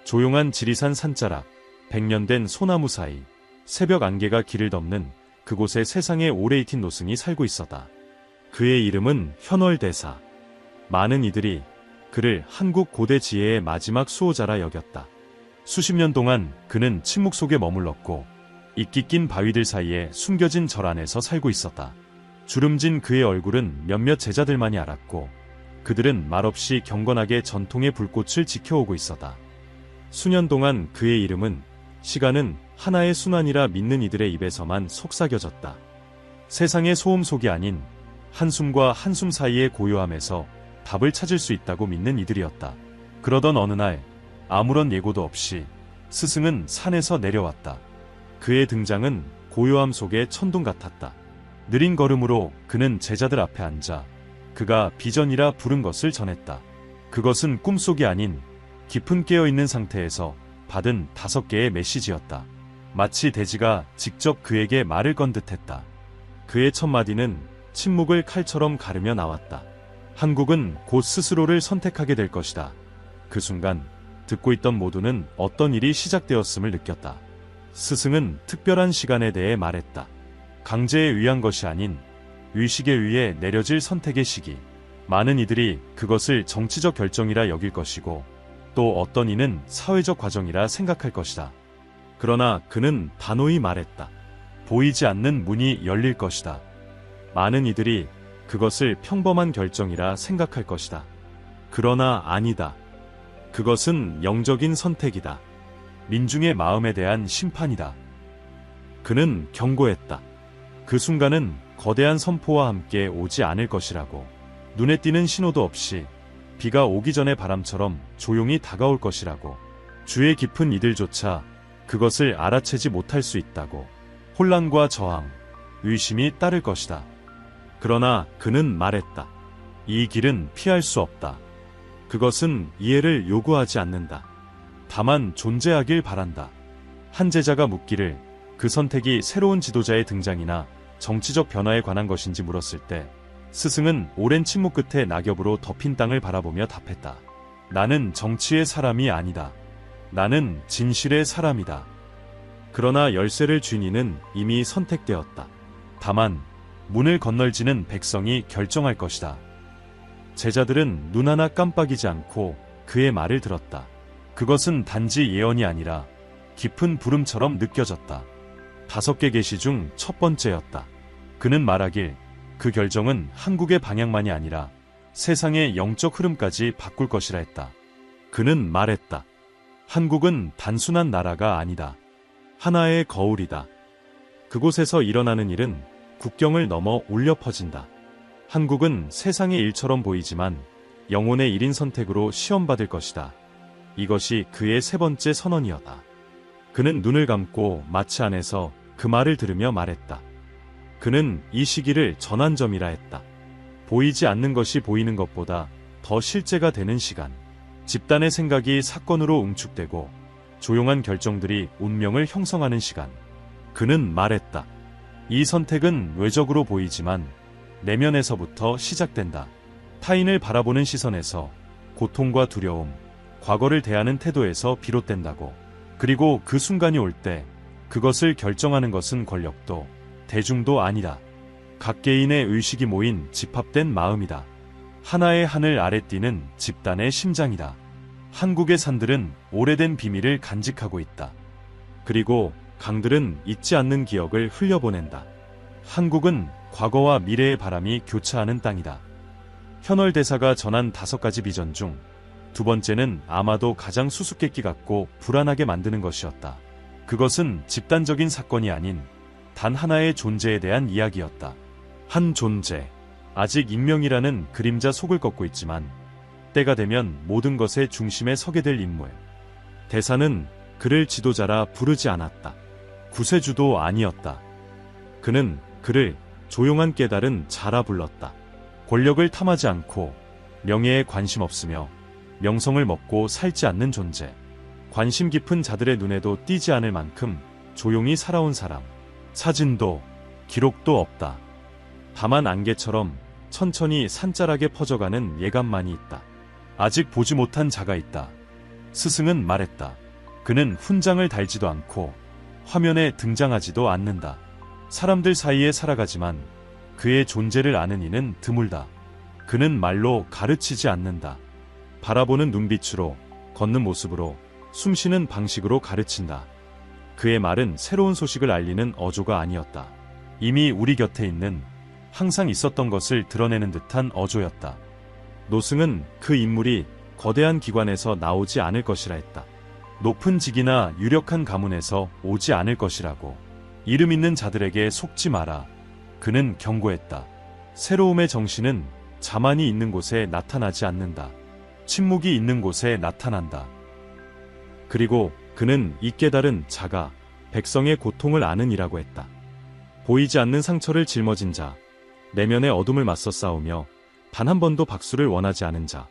조용한 지리산 산자락, 100년 된 소나무 사이, 새벽 안개가 길을 덮는 그곳에 세상에 오래 익힌 노승이 살고 있었다. 그의 이름은 현월대사. 많은 이들이 그를 한국 고대 지혜의 마지막 수호자라 여겼다. 수십 년 동안 그는 침묵 속에 머물렀고 이끼 낀 바위들 사이에 숨겨진 절 안에서 살고 있었다. 주름진 그의 얼굴은 몇몇 제자들만이 알았고 그들은 말없이 경건하게 전통의 불꽃을 지켜오고 있었다. 수년 동안 그의 이름은, 시간은 하나의 순환이라 믿는 이들의 입에서만 속삭여졌다. 세상의 소음 속이 아닌 한숨과 한숨 사이의 고요함에서 답을 찾을 수 있다고 믿는 이들이었다. 그러던 어느 날 아무런 예고도 없이 스승은 산에서 내려왔다. 그의 등장은 고요함 속의 천둥 같았다. 느린 걸음으로 그는 제자들 앞에 앉아 그가 비전이라 부른 것을 전했다. 그것은 꿈속이 아닌 깊은 깨어있는 상태에서 받은 5개의 메시지였다. 마치 대지가 직접 그에게 말을 건 듯했다. 그의 첫 마디는 침묵을 칼처럼 가르며 나왔다. 한국은 곧 스스로를 선택하게 될 것이다. 그 순간 듣고 있던 모두는 어떤 일이 시작되었음을 느꼈다. 스승은 특별한 시간에 대해 말했다. 강제에 의한 것이 아닌 의식에 의해 내려질 선택의 시기. 많은 이들이 그것을 정치적 결정이라 여길 것이고 또 어떤 이는 사회적 과정이라 생각할 것이다. 그러나 그는 단호히 말했다. 보이지 않는 문이 열릴 것이다. 많은 이들이 그것을 평범한 결정이라 생각할 것이다. 그러나 아니다. 그것은 영적인 선택이다. 민중의 마음에 대한 심판이다. 그는 경고했다. 그 순간은 거대한 선포와 함께 오지 않을 것이라고. 눈에 띄는 신호도 없이 비가 오기 전의 바람처럼 조용히 다가올 것이라고. 주의 깊은 이들조차 그것을 알아채지 못할 수 있다고. 혼란과 저항, 의심이 따를 것이다. 그러나 그는 말했다. 이 길은 피할 수 없다. 그것은 이해를 요구하지 않는다. 다만 존재하길 바란다. 한 제자가 묻기를 그 선택이 새로운 지도자의 등장이나 정치적 변화에 관한 것인지 물었을 때 스승은 오랜 침묵 끝에 낙엽으로 덮인 땅을 바라보며 답했다. 나는 정치의 사람이 아니다. 나는 진실의 사람이다. 그러나 열쇠를 쥔 이는 이미 선택되었다. 다만 문을 건널지는 백성이 결정할 것이다. 제자들은 눈 하나 깜빡이지 않고 그의 말을 들었다. 그것은 단지 예언이 아니라 깊은 부름처럼 느껴졌다. 5개 계시 중 첫 번째였다. 그는 말하길 그 결정은 한국의 방향만이 아니라 세상의 영적 흐름까지 바꿀 것이라 했다. 그는 말했다. 한국은 단순한 나라가 아니다. 하나의 거울이다. 그곳에서 일어나는 일은 국경을 넘어 울려 퍼진다. 한국은 세상의 일처럼 보이지만 영혼의 1인 선택으로 시험받을 것이다. 이것이 그의 3번째 선언이었다. 그는 눈을 감고 마치 안에서 그 말을 들으며 말했다. 그는 이 시기를 전환점이라 했다. 보이지 않는 것이 보이는 것보다 더 실제가 되는 시간. 집단의 생각이 사건으로 응축되고 조용한 결정들이 운명을 형성하는 시간. 그는 말했다. 이 선택은 외적으로 보이지만 내면에서부터 시작된다. 타인을 바라보는 시선에서, 고통과 두려움, 과거를 대하는 태도에서 비롯된다고. 그리고 그 순간이 올 때 그것을 결정하는 것은 권력도 대중도 아니다. 각 개인의 의식이 모인 집합된 마음이다. 하나의 하늘 아래 뛰는 집단의 심장이다. 한국의 산들은 오래된 비밀을 간직하고 있다. 그리고 강들은 잊지 않는 기억을 흘려보낸다. 한국은 과거와 미래의 바람이 교차하는 땅이다. 현월대사가 전한 5가지 비전 중 2번째는 아마도 가장 수수께끼 같고 불안하게 만드는 것이었다. 그것은 집단적인 사건이 아닌 단 하나의 존재에 대한 이야기였다. 한 존재, 아직 익명이라는 그림자 속을 걷고 있지만 때가 되면 모든 것의 중심에 서게 될 인물. 대사는 그를 지도자라 부르지 않았다. 구세주도 아니었다. 그는 그를 조용한 깨달은 자라 불렀다. 권력을 탐하지 않고 명예에 관심 없으며 명성을 먹고 살지 않는 존재. 관심 깊은 자들의 눈에도 띄지 않을 만큼 조용히 살아온 사람. 사진도 기록도 없다. 다만 안개처럼 천천히 산자락에 퍼져가는 예감만이 있다. 아직 보지 못한 자가 있다. 스승은 말했다. 그는 훈장을 달지도 않고 화면에 등장하지도 않는다. 사람들 사이에 살아가지만 그의 존재를 아는 이는 드물다. 그는 말로 가르치지 않는다. 바라보는 눈빛으로, 걷는 모습으로, 숨쉬는 방식으로 가르친다. 그의 말은 새로운 소식을 알리는 어조가 아니었다. 이미 우리 곁에 있는, 항상 있었던 것을 드러내는 듯한 어조였다. 노승은 그 인물이 거대한 기관에서 나오지 않을 것이라 했다. 높은 직이나 유력한 가문에서 오지 않을 것이라고. 이름 있는 자들에게 속지 마라. 그는 경고했다. 새로움의 정신은 자만이 있는 곳에 나타나지 않는다. 침묵이 있는 곳에 나타난다. 그리고 그는 이 깨달은 자가 백성의 고통을 아는 이라고 했다. 보이지 않는 상처를 짊어진 자, 내면의 어둠을 맞서 싸우며 단 한 번도 박수를 원하지 않은 자.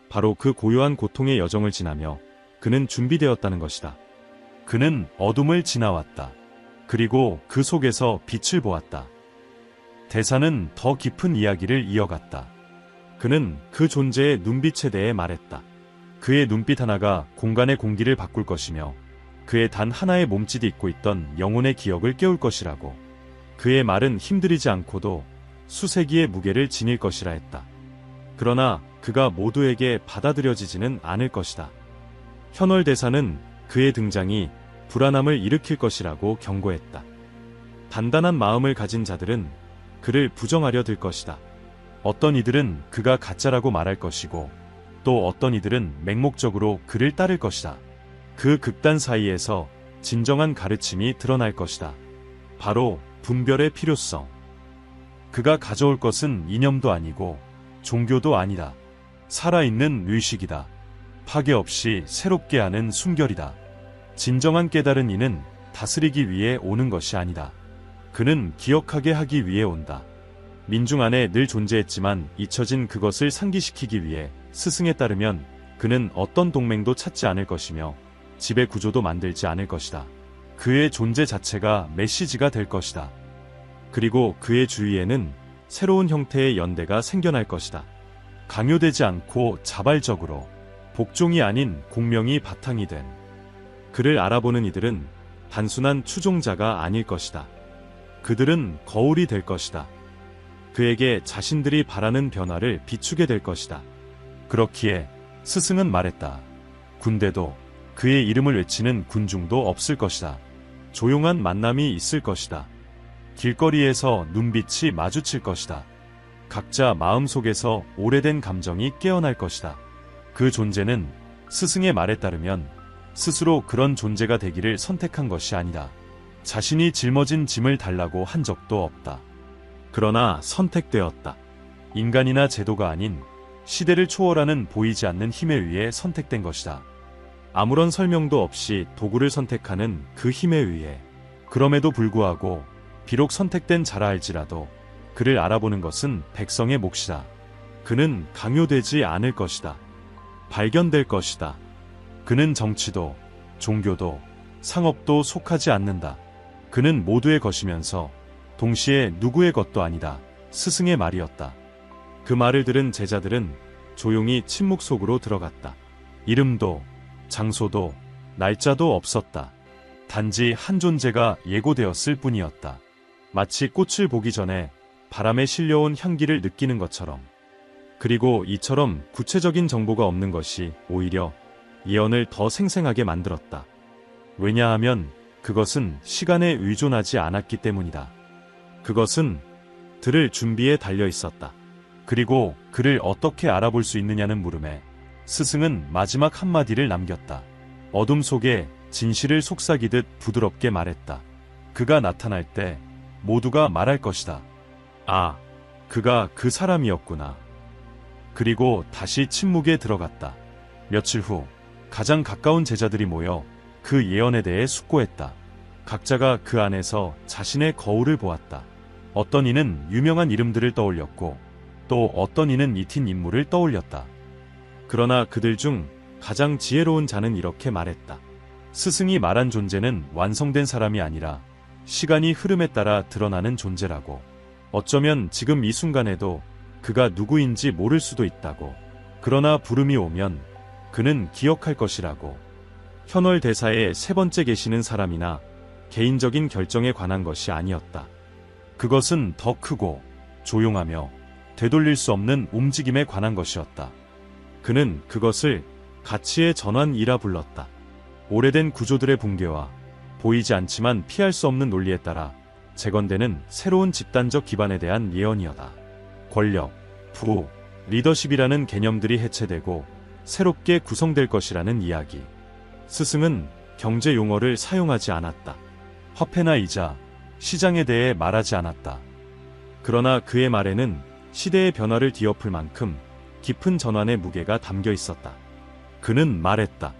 바로 그 고요한 고통의 여정을 지나며 그는 준비되었다는 것이다. 그는 어둠을 지나왔다. 그리고 그 속에서 빛을 보았다. 대사는 더 깊은 이야기를 이어갔다. 그는 그 존재의 눈빛에 대해 말했다. 그의 눈빛 하나가 공간의 공기를 바꿀 것이며 그의 단 하나의 몸짓이 잊고 있던 영혼의 기억을 깨울 것이라고. 그의 말은 힘들이지 않고도 수세기의 무게를 지닐 것이라 했다. 그러나 그가 모두에게 받아들여지지는 않을 것이다. 현월 대사는 그의 등장이 불안함을 일으킬 것이라고 경고했다. 단단한 마음을 가진 자들은 그를 부정하려 들 것이다. 어떤 이들은 그가 가짜라고 말할 것이고 또 어떤 이들은 맹목적으로 그를 따를 것이다. 그 극단 사이에서 진정한 가르침이 드러날 것이다. 바로 분별의 필요성. 그가 가져올 것은 이념도 아니고 종교도 아니다. 살아있는 의식이다. 파괴 없이 새롭게 하는 순결이다. 진정한 깨달은 이는 다스리기 위해 오는 것이 아니다. 그는 기억하게 하기 위해 온다. 민중 안에 늘 존재했지만 잊혀진 그것을 상기시키기 위해. 스승에 따르면 그는 어떤 동맹도 찾지 않을 것이며 지배 구조도 만들지 않을 것이다. 그의 존재 자체가 메시지가 될 것이다. 그리고 그의 주위에는 새로운 형태의 연대가 생겨날 것이다. 강요되지 않고 자발적으로, 복종이 아닌 공명이 바탕이 된. 그를 알아보는 이들은 단순한 추종자가 아닐 것이다. 그들은 거울이 될 것이다. 그에게 자신들이 바라는 변화를 비추게 될 것이다. 그렇기에 스승은 말했다. 군대도 그의 이름을 외치는 군중도 없을 것이다. 조용한 만남이 있을 것이다. 길거리에서 눈빛이 마주칠 것이다. 각자 마음속에서 오래된 감정이 깨어날 것이다. 그 존재는 스승의 말에 따르면 스스로 그런 존재가 되기를 선택한 것이 아니다. 자신이 짊어진 짐을 달라고 한 적도 없다. 그러나 선택되었다. 인간이나 제도가 아닌 시대를 초월하는 보이지 않는 힘에 의해 선택된 것이다. 아무런 설명도 없이 도구를 선택하는 그 힘에 의해. 그럼에도 불구하고 비록 선택된 자라 할지라도 그를 알아보는 것은 백성의 몫이다. 그는 강요되지 않을 것이다. 발견될 것이다. 그는 정치도, 종교도, 상업도 속하지 않는다. 그는 모두의 것이면서 동시에 누구의 것도 아니다. 스승의 말이었다. 그 말을 들은 제자들은 조용히 침묵 속으로 들어갔다. 이름도, 장소도, 날짜도 없었다. 단지 한 존재가 예고되었을 뿐이었다. 마치 꽃을 보기 전에 바람에 실려온 향기를 느끼는 것처럼. 그리고 이처럼 구체적인 정보가 없는 것이 오히려 예언을 더 생생하게 만들었다. 왜냐하면 그것은 시간에 의존하지 않았기 때문이다. 그것은 들을 준비에 달려 있었다. 그리고 그를 어떻게 알아볼 수 있느냐는 물음에 스승은 마지막 한마디를 남겼다. 어둠 속에 진실을 속삭이듯 부드럽게 말했다. 그가 나타날 때 모두가 말할 것이다. 아, 그가 그 사람이었구나. 그리고 다시 침묵에 들어갔다. 며칠 후 가장 가까운 제자들이 모여 그 예언에 대해 숙고했다. 각자가 그 안에서 자신의 거울을 보았다. 어떤 이는 유명한 이름들을 떠올렸고 또 어떤 이는 잊힌 인물을 떠올렸다. 그러나 그들 중 가장 지혜로운 자는 이렇게 말했다. 스승이 말한 존재는 완성된 사람이 아니라 시간이 흐름에 따라 드러나는 존재라고. 어쩌면 지금 이 순간에도 그가 누구인지 모를 수도 있다고. 그러나 부름이 오면 그는 기억할 것이라고. 현월 대사의 세 번째 계시는 사람이나 개인적인 결정에 관한 것이 아니었다. 그것은 더 크고 조용하며 되돌릴 수 없는 움직임에 관한 것이었다. 그는 그것을 가치의 전환이라 불렀다. 오래된 구조들의 붕괴와 보이지 않지만 피할 수 없는 논리에 따라 재건되는 새로운 집단적 기반에 대한 예언이었다. 권력, 부호, 리더십이라는 개념들이 해체되고 새롭게 구성될 것이라는 이야기. 스승은 경제 용어를 사용하지 않았다. 화폐나 이자, 시장에 대해 말하지 않았다. 그러나 그의 말에는 시대의 변화를 뒤엎을 만큼 깊은 전환의 무게가 담겨 있었다. 그는 말했다.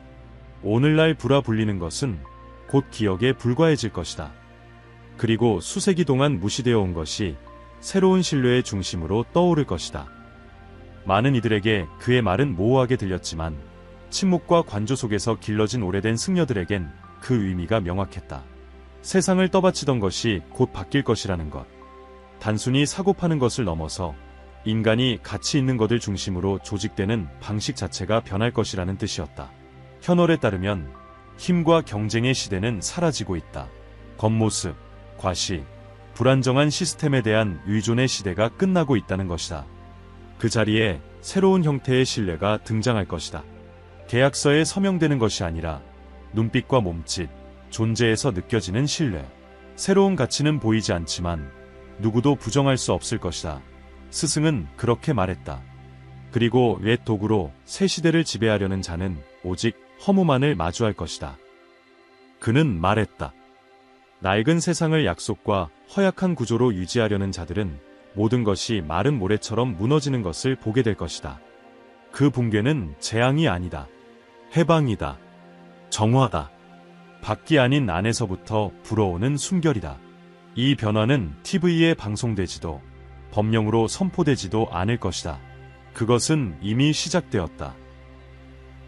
오늘날 불화 불리는 것은 곧 기억에 불과해질 것이다. 그리고 수세기 동안 무시되어 온 것이 새로운 신뢰의 중심으로 떠오를 것이다. 많은 이들에게 그의 말은 모호하게 들렸지만 침묵과 관조 속에서 길러진 오래된 승려들에겐 그 의미가 명확했다. 세상을 떠받치던 것이 곧 바뀔 것이라는 것. 단순히 사고 파는 것을 넘어서 인간이 가치 있는 것을 중심으로 조직되는 방식 자체가 변할 것이라는 뜻이었다. 현월에 따르면 힘과 경쟁의 시대는 사라지고 있다. 겉모습, 과시, 불안정한 시스템에 대한 의존의 시대가 끝나고 있다는 것이다. 그 자리에 새로운 형태의 신뢰가 등장할 것이다. 계약서에 서명되는 것이 아니라 눈빛과 몸짓, 존재에서 느껴지는 신뢰. 새로운 가치는 보이지 않지만 누구도 부정할 수 없을 것이다. 스승은 그렇게 말했다. 그리고 옛 도구로 새 시대를 지배하려는 자는 오직 허무만을 마주할 것이다. 그는 말했다. 낡은 세상을 약속과 허약한 구조로 유지하려는 자들은 모든 것이 마른 모래처럼 무너지는 것을 보게 될 것이다. 그 붕괴는 재앙이 아니다. 해방이다. 정화다. 밖이 아닌 안에서부터 불어오는 숨결이다. 이 변화는 TV에 방송되지도 법령으로 선포되지도 않을 것이다. 그것은 이미 시작되었다.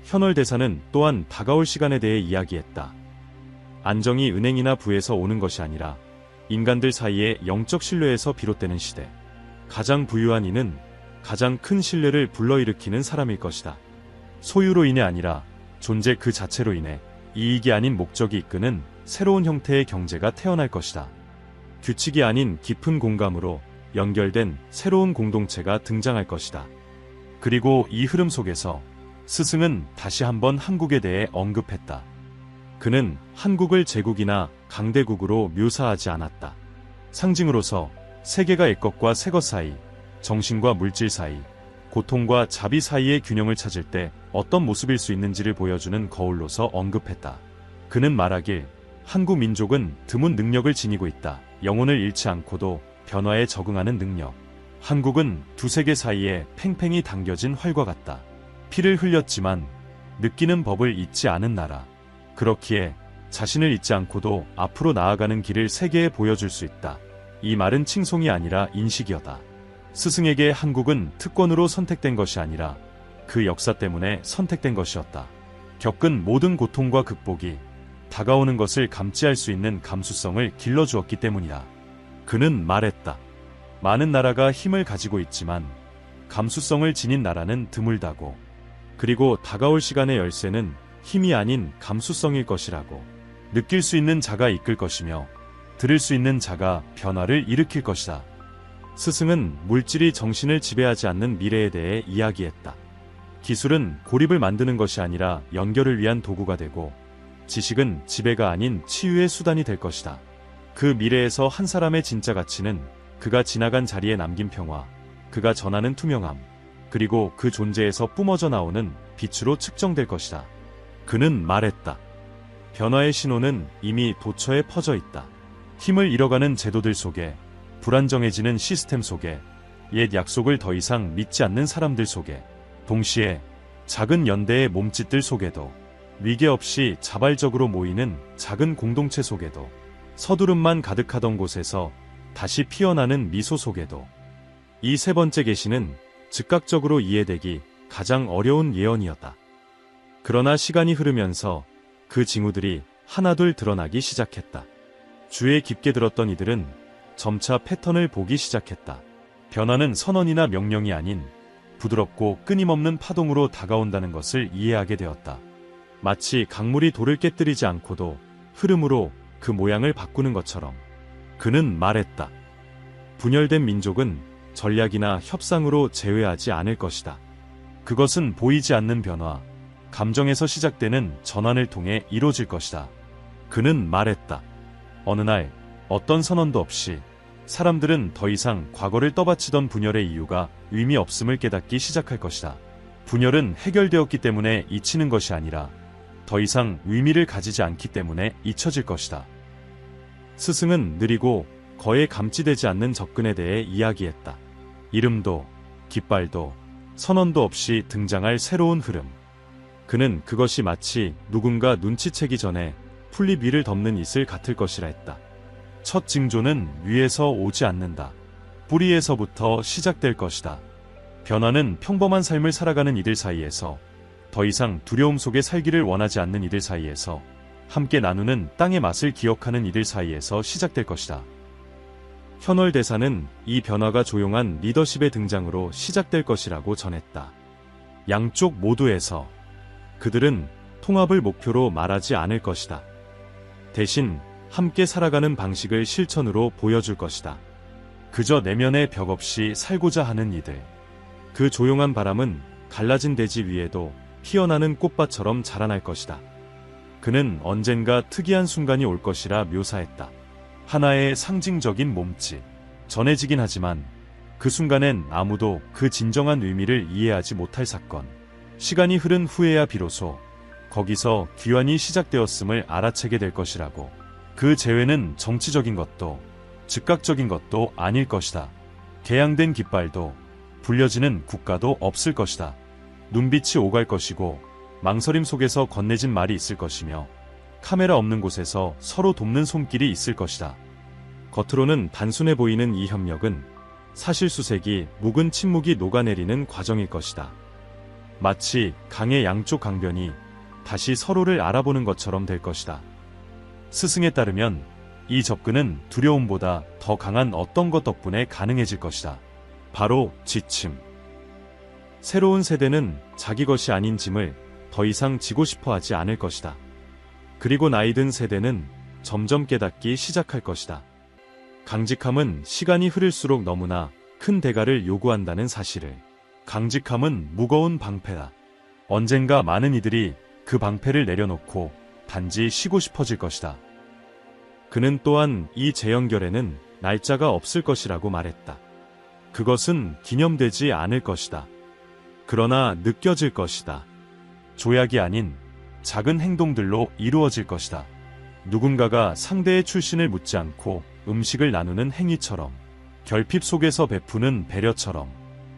현월 대사는 또한 다가올 시간에 대해 이야기했다. 안정이 은행이나 부에서 오는 것이 아니라 인간들 사이의 영적 신뢰에서 비롯되는 시대. 가장 부유한 이는 가장 큰 신뢰를 불러일으키는 사람일 것이다. 소유로 인해 아니라 존재 그 자체로 인해 이익이 아닌 목적이 이끄는 새로운 형태의 경제가 태어날 것이다. 규칙이 아닌 깊은 공감으로 연결된 새로운 공동체가 등장할 것이다. 그리고 이 흐름 속에서 스승은 다시 한번 한국에 대해 언급했다. 그는 한국을 제국이나 강대국으로 묘사하지 않았다. 상징으로서 세계가 옛것과 새것 사이, 정신과 물질 사이, 고통과 자비 사이의 균형을 찾을 때 어떤 모습일 수 있는지를 보여주는 거울로서 언급했다. 그는 말하길, 한국 민족은 드문 능력을 지니고 있다. 영혼을 잃지 않고도 변화에 적응하는 능력. 한국은 두 세계 사이에 팽팽히 당겨진 활과 같다. 피를 흘렸지만 느끼는 법을 잊지 않은 나라. 그렇기에 자신을 잊지 않고도 앞으로 나아가는 길을 세계에 보여줄 수 있다. 이 말은 칭송이 아니라 인식이었다. 스승에게 한국은 특권으로 선택된 것이 아니라 그 역사 때문에 선택된 것이었다. 겪은 모든 고통과 극복이 다가오는 것을 감지할 수 있는 감수성을 길러주었기 때문이다. 그는 말했다. 많은 나라가 힘을 가지고 있지만 감수성을 지닌 나라는 드물다고. 그리고 다가올 시간의 열쇠는 힘이 아닌 감수성일 것이라고. 느낄 수 있는 자가 이끌 것이며 들을 수 있는 자가 변화를 일으킬 것이다. 스승은 물질이 정신을 지배하지 않는 미래에 대해 이야기했다. 기술은 고립을 만드는 것이 아니라 연결을 위한 도구가 되고, 지식은 지배가 아닌 치유의 수단이 될 것이다. 그 미래에서 한 사람의 진짜 가치는 그가 지나간 자리에 남긴 평화, 그가 전하는 투명함, 그리고 그 존재에서 뿜어져 나오는 빛으로 측정될 것이다. 그는 말했다. 변화의 신호는 이미 도처에 퍼져 있다. 힘을 잃어가는 제도들 속에, 불안정해지는 시스템 속에, 옛 약속을 더 이상 믿지 않는 사람들 속에, 동시에 작은 연대의 몸짓들 속에도, 위계 없이 자발적으로 모이는 작은 공동체 속에도, 서두름만 가득하던 곳에서 다시 피어나는 미소 속에도. 이 세 번째 계시는 즉각적으로 이해되기 가장 어려운 예언이었다. 그러나 시간이 흐르면서 그 징후들이 하나둘 드러나기 시작했다. 주에 깊게 들었던 이들은 점차 패턴을 보기 시작했다. 변화는 선언이나 명령이 아닌 부드럽고 끊임없는 파동으로 다가온다는 것을 이해하게 되었다. 마치 강물이 돌을 깨뜨리지 않고도 흐름으로 그 모양을 바꾸는 것처럼. 그는 말했다. 분열된 민족은 전략이나 협상으로 제외하지 않을 것이다. 그것은 보이지 않는 변화, 감정에서 시작되는 전환을 통해 이루어질 것이다. 그는 말했다. 어느 날 어떤 선언도 없이 사람들은 더 이상 과거를 떠받치던 분열의 이유가 의미 없음을 깨닫기 시작할 것이다. 분열은 해결되었기 때문에 잊히는 것이 아니라 더 이상 의미를 가지지 않기 때문에 잊혀질 것이다. 스승은 느리고 거에 감지되지 않는 접근에 대해 이야기했다. 이름도, 깃발도, 선언도 없이 등장할 새로운 흐름. 그는 그것이 마치 누군가 눈치채기 전에 풀잎 위를 덮는 이슬 같을 것이라 했다. 첫 징조는 위에서 오지 않는다. 뿌리에서부터 시작될 것이다. 변화는 평범한 삶을 살아가는 이들 사이에서, 더 이상 두려움 속에 살기를 원하지 않는 이들 사이에서, 함께 나누는 땅의 맛을 기억하는 이들 사이에서 시작될 것이다. 현월 대사는 이 변화가 조용한 리더십의 등장으로 시작될 것이라고 전했다. 양쪽 모두에서 그들은 통합을 목표로 말하지 않을 것이다. 대신 함께 살아가는 방식을 실천으로 보여줄 것이다. 그저 내면의 벽 없이 살고자 하는 이들. 그 조용한 바람은 갈라진 대지 위에도 피어나는 꽃밭처럼 자라날 것이다. 그는 언젠가 특이한 순간이 올 것이라 묘사했다. 하나의 상징적인 몸짓. 전해지긴 하지만 그 순간엔 아무도 그 진정한 의미를 이해하지 못할 사건. 시간이 흐른 후에야 비로소 거기서 귀환이 시작되었음을 알아채게 될 것이라고. 그 재회는 정치적인 것도 즉각적인 것도 아닐 것이다. 개양된 깃발도 불려지는 국가도 없을 것이다. 눈빛이 오갈 것이고 망설임 속에서 건네진 말이 있을 것이며 카메라 없는 곳에서 서로 돕는 손길이 있을 것이다. 겉으로는 단순해 보이는 이 협력은 사실 수색이 묵은 침묵이 녹아내리는 과정일 것이다. 마치 강의 양쪽 강변이 다시 서로를 알아보는 것처럼 될 것이다. 스승에 따르면 이 접근은 두려움보다 더 강한 어떤 것 덕분에 가능해질 것이다. 바로 지침. 새로운 세대는 자기 것이 아닌 짐을 더 이상 지고 싶어 하지 않을 것이다. 그리고 나이 든 세대는 점점 깨닫기 시작할 것이다. 강직함은 시간이 흐를수록 너무나 큰 대가를 요구한다는 사실을. 강직함은 무거운 방패다. 언젠가 많은 이들이 그 방패를 내려놓고 단지 쉬고 싶어질 것이다. 그는 또한 이 재연결에는 날짜가 없을 것이라고 말했다. 그것은 기념되지 않을 것이다. 그러나 느껴질 것이다. 조약이 아닌 작은 행동들로 이루어질 것이다. 누군가가 상대의 출신을 묻지 않고 음식을 나누는 행위처럼, 결핍 속에서 베푸는 배려처럼,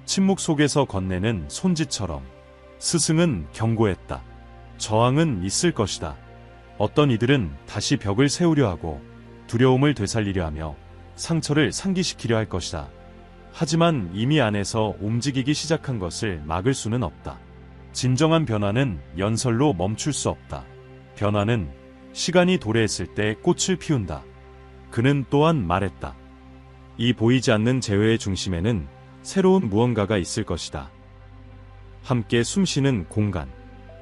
침묵 속에서 건네는 손짓처럼. 스승은 경고했다. 저항은 있을 것이다. 어떤 이들은 다시 벽을 세우려 하고 두려움을 되살리려 하며 상처를 상기시키려 할 것이다. 하지만 이미 안에서 움직이기 시작한 것을 막을 수는 없다. 진정한 변화는 연설로 멈출 수 없다. 변화는 시간이 도래했을 때 꽃을 피운다. 그는 또한 말했다. 이 보이지 않는 재회의 중심에는 새로운 무언가가 있을 것이다. 함께 숨쉬는 공간.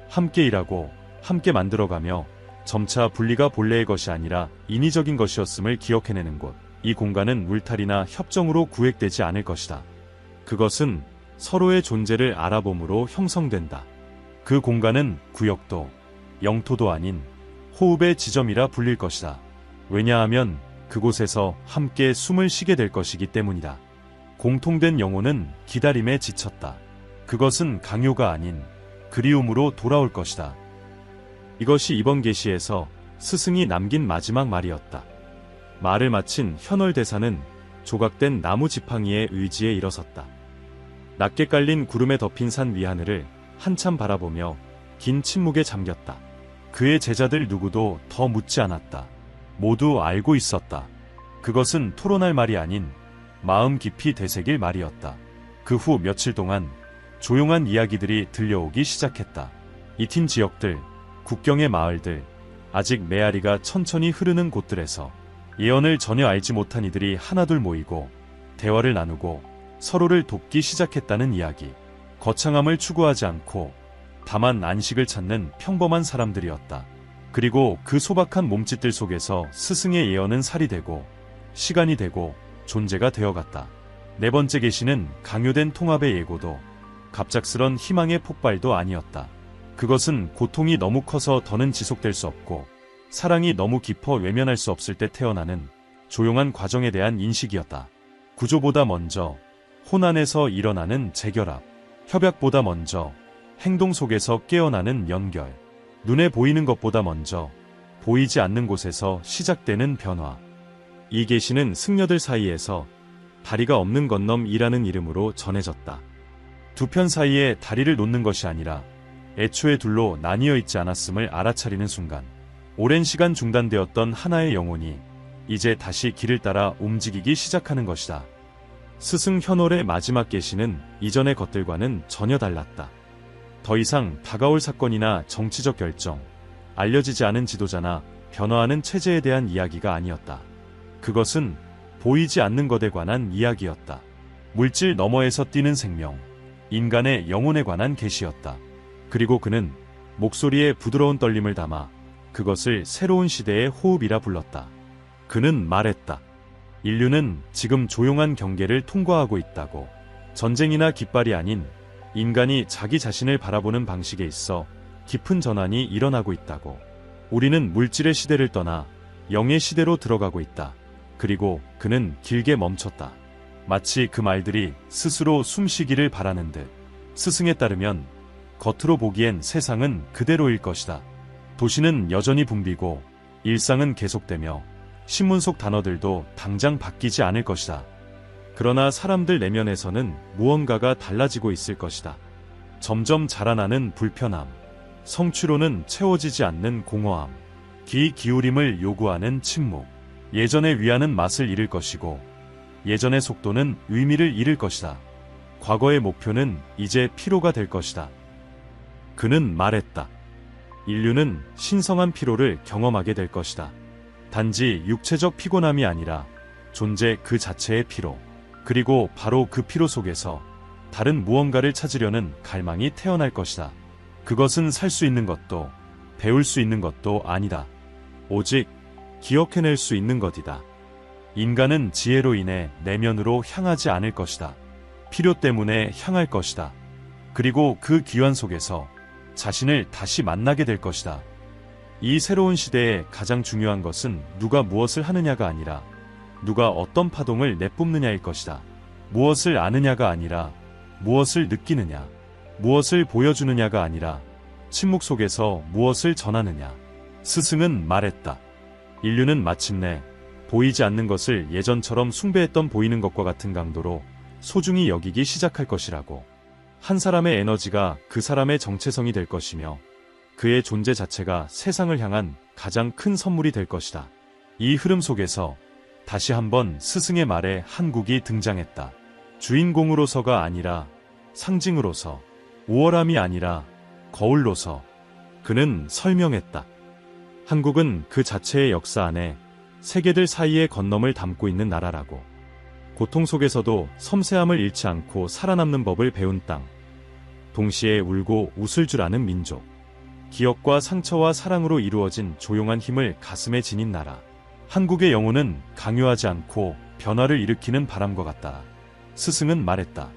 함께 일하고 함께 만들어가며 점차 분리가 본래의 것이 아니라 인위적인 것이었음을 기억해내는 곳. 이 공간은 울타리나 협정으로 구획되지 않을 것이다. 그것은 서로의 존재를 알아봄으로 형성된다. 그 공간은 구역도 영토도 아닌 호흡의 지점이라 불릴 것이다. 왜냐하면 그곳에서 함께 숨을 쉬게 될 것이기 때문이다. 공통된 영혼은 기다림에 지쳤다. 그것은 강요가 아닌 그리움으로 돌아올 것이다. 이것이 이번 계시에서 스승이 남긴 마지막 말이었다. 말을 마친 현월 대사는 조각된 나무 지팡이의 의지에 일어섰다. 낮게 깔린 구름에 덮인 산 위하늘을 한참 바라보며 긴 침묵에 잠겼다. 그의 제자들 누구도 더 묻지 않았다. 모두 알고 있었다. 그것은 토론할 말이 아닌 마음 깊이 되새길 말이었다. 그 후 며칠 동안 조용한 이야기들이 들려오기 시작했다. 이팀 지역들, 국경의 마을들, 아직 메아리가 천천히 흐르는 곳들에서 예언을 전혀 알지 못한 이들이 하나둘 모이고 대화를 나누고 서로를 돕기 시작했다는 이야기. 거창함을 추구하지 않고 다만 안식을 찾는 평범한 사람들이었다. 그리고 그 소박한 몸짓들 속에서 스승의 예언은 살이 되고 시간이 되고 존재가 되어갔다. 네 번째 계시는 강요된 통합의 예고도 갑작스런 희망의 폭발도 아니었다. 그것은 고통이 너무 커서 더는 지속될 수 없고 사랑이 너무 깊어 외면할 수 없을 때 태어나는 조용한 과정에 대한 인식이었다. 구조보다 먼저 혼안에서 일어나는 재결합, 협약보다 먼저 행동 속에서 깨어나는 연결, 눈에 보이는 것보다 먼저 보이지 않는 곳에서 시작되는 변화. 이 계시는 승려들 사이에서 다리가 없는 건넘이라는 이름으로 전해졌다. 두 편 사이에 다리를 놓는 것이 아니라 애초에 둘로 나뉘어 있지 않았음을 알아차리는 순간, 오랜 시간 중단되었던 하나의 영혼이 이제 다시 길을 따라 움직이기 시작하는 것이다. 스승 현월의 마지막 계시는 이전의 것들과는 전혀 달랐다. 더 이상 다가올 사건이나 정치적 결정, 알려지지 않은 지도자나 변화하는 체제에 대한 이야기가 아니었다. 그것은 보이지 않는 것에 관한 이야기였다. 물질 너머에서 뛰는 생명, 인간의 영혼에 관한 계시였다. 그리고 그는 목소리에 부드러운 떨림을 담아 그것을 새로운 시대의 호흡이라 불렀다. 그는 말했다. 인류는 지금 조용한 경계를 통과하고 있다고. 전쟁이나 깃발이 아닌 인간이 자기 자신을 바라보는 방식에 있어 깊은 전환이 일어나고 있다고. 우리는 물질의 시대를 떠나 영의 시대로 들어가고 있다. 그리고 그는 길게 멈췄다. 마치 그 말들이 스스로 숨쉬기를 바라는 듯. 스승에 따르면 겉으로 보기엔 세상은 그대로일 것이다. 도시는 여전히 붐비고 일상은 계속되며 신문 속 단어들도 당장 바뀌지 않을 것이다. 그러나 사람들 내면에서는 무언가가 달라지고 있을 것이다. 점점 자라나는 불편함, 성취로는 채워지지 않는 공허함, 귀 기울임을 요구하는 침묵. 예전의 위안은 맛을 잃을 것이고 예전의 속도는 의미를 잃을 것이다. 과거의 목표는 이제 피로가 될 것이다. 그는 말했다. 인류는 신성한 피로를 경험하게 될 것이다. 단지 육체적 피곤함이 아니라 존재 그 자체의 피로. 그리고 바로 그 피로 속에서 다른 무언가를 찾으려는 갈망이 태어날 것이다. 그것은 살 수 있는 것도 배울 수 있는 것도 아니다. 오직 기억해낼 수 있는 것이다. 인간은 지혜로 인해 내면으로 향하지 않을 것이다. 필요 때문에 향할 것이다. 그리고 그 귀환 속에서 자신을 다시 만나게 될 것이다. 이 새로운 시대에 가장 중요한 것은 누가 무엇을 하느냐가 아니라 누가 어떤 파동을 내뿜느냐일 것이다. 무엇을 아느냐가 아니라 무엇을 느끼느냐, 무엇을 보여주느냐가 아니라 침묵 속에서 무엇을 전하느냐. 스승은 말했다. 인류는 마침내 보이지 않는 것을 예전처럼 숭배했던 보이는 것과 같은 강도로 소중히 여기기 시작할 것이라고. 한 사람의 에너지가 그 사람의 정체성이 될 것이며 그의 존재 자체가 세상을 향한 가장 큰 선물이 될 것이다. 이 흐름 속에서 다시 한번 스승의 말에 한국이 등장했다. 주인공으로서가 아니라 상징으로서, 우월함이 아니라 거울로서. 그는 설명했다. 한국은 그 자체의 역사 안에 세계들 사이의 건너을 담고 있는 나라라고. 고통 속에서도 섬세함을 잃지 않고 살아남는 법을 배운 땅. 동시에 울고 웃을 줄 아는 민족. 기억과 상처와 사랑으로 이루어진 조용한 힘을 가슴에 지닌 나라. 한국의 영혼은 강요하지 않고 변화를 일으키는 바람과 같다. 스승은 말했다.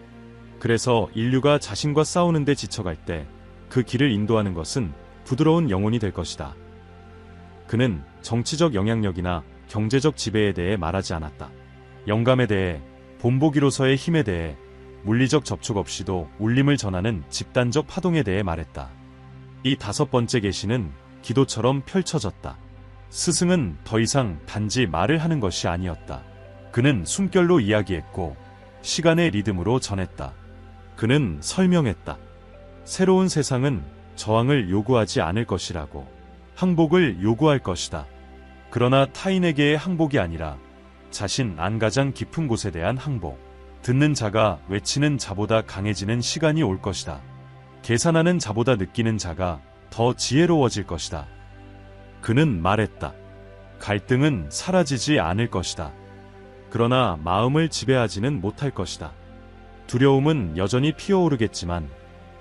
그래서 인류가 자신과 싸우는데 지쳐갈 때 그 길을 인도하는 것은 부드러운 영혼이 될 것이다. 그는 정치적 영향력이나 경제적 지배에 대해 말하지 않았다. 영감에 대해, 본보기로서의 힘에 대해, 물리적 접촉 없이도 울림을 전하는 집단적 파동에 대해 말했다. 이 다섯 번째 계시는 기도처럼 펼쳐졌다. 스승은 더 이상 단지 말을 하는 것이 아니었다. 그는 숨결로 이야기했고 시간의 리듬으로 전했다. 그는 설명했다. 새로운 세상은 저항을 요구하지 않을 것이라고. 항복을 요구할 것이다. 그러나 타인에게의 항복이 아니라 자신 안 가장 깊은 곳에 대한 항복. 듣는 자가 외치는 자보다 강해지는 시간이 올 것이다. 계산하는 자보다 느끼는 자가 더 지혜로워질 것이다. 그는 말했다. 갈등은 사라지지 않을 것이다. 그러나 마음을 지배하지는 못할 것이다. 두려움은 여전히 피어오르겠지만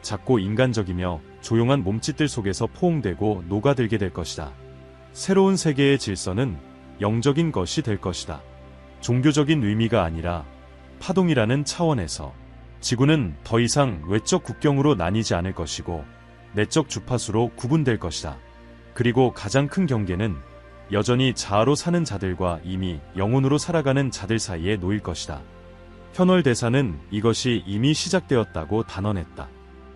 작고 인간적이며 조용한 몸짓들 속에서 포옹되고 녹아들게 될 것이다. 새로운 세계의 질서는 영적인 것이 될 것이다. 종교적인 의미가 아니라 파동이라는 차원에서 지구는 더 이상 외적 국경으로 나뉘지 않을 것이고 내적 주파수로 구분될 것이다. 그리고 가장 큰 경계는 여전히 자아로 사는 자들과 이미 영혼으로 살아가는 자들 사이에 놓일 것이다. 현월 대사는 이것이 이미 시작되었다고 단언했다.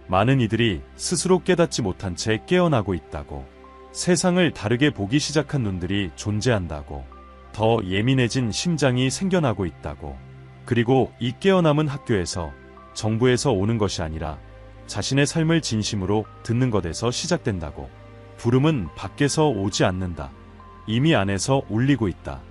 많은 이들이 스스로 깨닫지 못한 채 깨어나고 있다고. 세상을 다르게 보기 시작한 눈들이 존재한다고. 더 예민해진 심장이 생겨나고 있다고. 그리고 이 깨어남은 학교에서, 정부에서 오는 것이 아니라 자신의 삶을 진심으로 듣는 것에서 시작된다고. 부름은 밖에서 오지 않는다. 이미 안에서 울리고 있다.